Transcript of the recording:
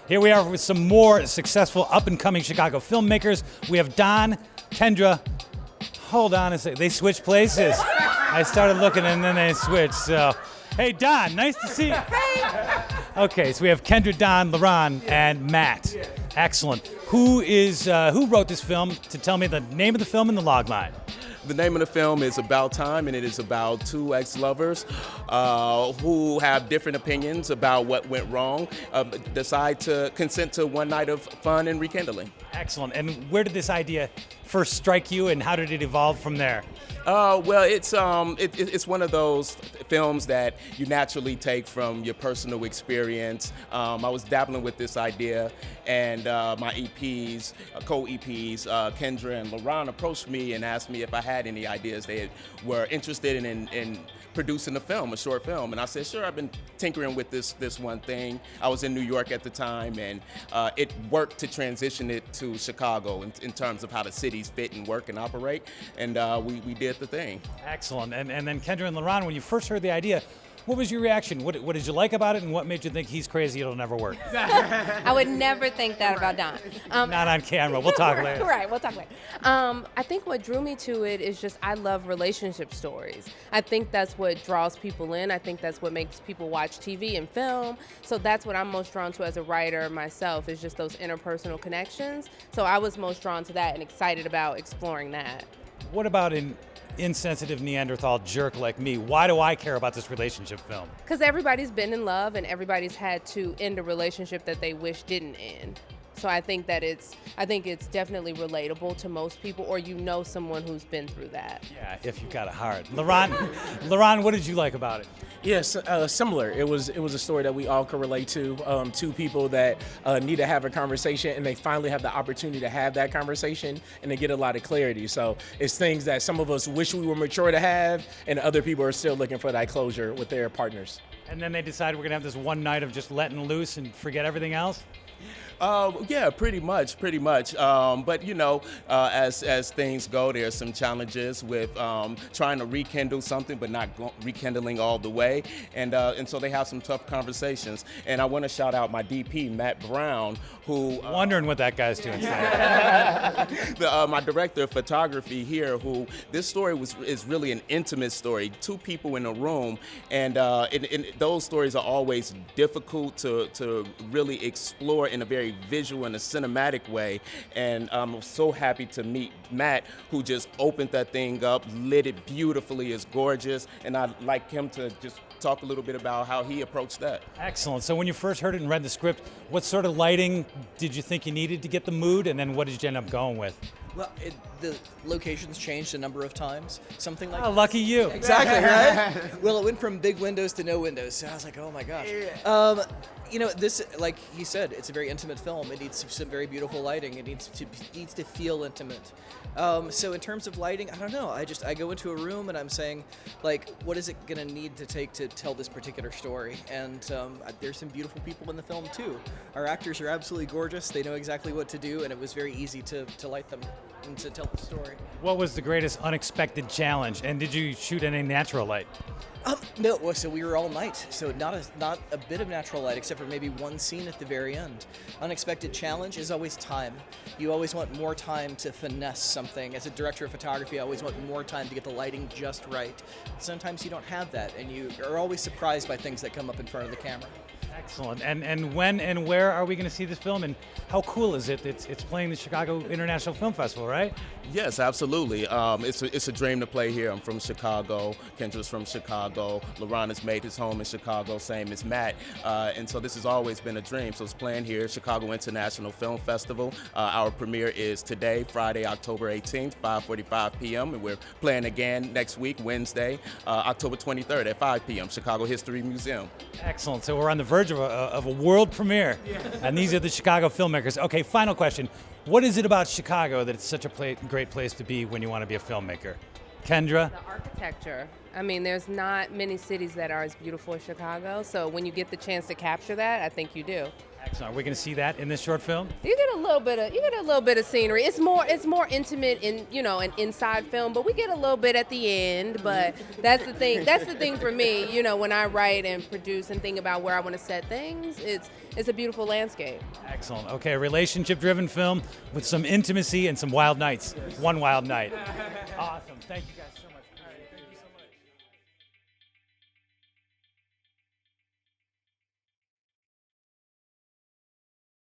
Here we are with some more successful up-and-coming Chicago filmmakers. We have Don, Kendra. Hold on a second. They switched places. I started looking and then they switched. So, hey, Don, nice to see you. Hey. Okay, so we have Kendra, Don, LaRon, and Matt. Excellent. Who wrote this film? To tell me the name of the film and the log line. The name of the film is About Time, and it is about two ex-lovers who have different opinions about what went wrong, decide to consent to one night of fun and rekindling. Excellent. And where did this idea first strike you, and how did it evolve from there? Well, it's one of those films that you naturally take from your personal experience. I was dabbling with this idea, and my EPs, co-EPs, Kendra and LaRon approached me and asked me if I had any ideas. They were interested in producing a film, a short film, and I said, sure. I've been tinkering with this one thing. I was in New York at the time, and it worked to transition it to Chicago in terms of how the cities fit and work and operate, and we did the thing. Excellent. And then Kendra and LaRon, when you first heard the idea, what was your reaction? What did you like about it, and what made you think he's crazy, it'll never work? I would never think that about Don. Not on camera. We'll talk later. Right, we'll talk later. I think what drew me to it is just I love relationship stories. I think that's what draws people in. I think that's what makes people watch TV and film. So that's what I'm most drawn to as a writer myself, is just those interpersonal connections. So I was most drawn to that and excited about exploring that. What about an insensitive Neanderthal jerk like me? Why do I care about this relationship film? Because everybody's been in love and everybody's had to end a relationship that they wish didn't end. So I think it's definitely relatable to most people, or you know someone who's been through that. Yeah, if you got it hard. LaRon, what did you like about it? Yes, similar. It was a story that we all could relate to. Two people that need to have a conversation, and they finally have the opportunity to have that conversation, and they get a lot of clarity. So it's things that some of us wish we were mature to have, and other people are still looking for that closure with their partners. And then they decided we're gonna have this one night of just letting loose and forget everything else? Yeah, pretty much. But you know, as things go, there's some challenges with trying to rekindle something, but not rekindling all the way, and so they have some tough conversations. And I want to shout out my DP, Matt Brown, who wondering what that guy's doing. My director of photography here, who this story is really an intimate story. Two people in a room, and those stories are always difficult to really explore in a very visual and a cinematic way, and I'm so happy to meet Matt, who just opened that thing up, lit it beautifully, is gorgeous, and I'd like him to just talk a little bit about how he approached that. Excellent. So when you first heard it and read the script, what sort of lighting did you think you needed to get the mood, and then what did you end up going with? Well, the locations changed a number of times. Something like lucky you. Exactly, right? Well, it went from big windows to no windows. So I was like, oh my gosh. You know, this, like he said, it's a very intimate film. It needs some very beautiful lighting. It needs to feel intimate. So in terms of lighting, I don't know. I go into a room and I'm saying, like, what is it gonna need to take to tell this particular story? And there's some beautiful people in the film too. Our actors are absolutely gorgeous. They know exactly what to do, and it was very easy to light them and to tell the story. What was the greatest unexpected challenge, and did you shoot any natural light? No, so we were all night, so not a bit of natural light, except for maybe one scene at the very end. Unexpected challenge is always time. You always want more time to finesse something. As a director of photography, I always want more time to get the lighting just right. Sometimes you don't have that, and you are always surprised by things that come up in front of the camera. Excellent. And when and where are we going to see this film, and how cool is it? It's playing the Chicago International Film Festival, right? Yes, absolutely. It's a dream to play here. I'm from Chicago. Kendra's from Chicago. LaRon has made his home in Chicago, same as Matt. And so this has always been a dream. So it's playing here, Chicago International Film Festival. Our premiere is today, Friday, October 18th, 5:45 p.m. And we're playing again next week, Wednesday, October 23rd at 5 p.m., Chicago History Museum. Excellent. So we're on the verge of a world premiere. Yeah. And these are the Chicago filmmakers. Okay, final question. What is it about Chicago that it's such a great place to be when you want to be a filmmaker? Kendra? The architecture. I mean, there's not many cities that are as beautiful as Chicago, so when you get the chance to capture that, I think you do. Excellent. Are we going to see that in this short film? You get a little bit of scenery. It's more intimate in an inside film, but we get a little bit at the end. But that's the thing. That's the thing for me. When I write and produce and think about where I want to set things, it's a beautiful landscape. Excellent. Okay, a relationship-driven film with some intimacy and some wild nights. One wild night. Awesome. Thank you guys so much. All right, thank you so much.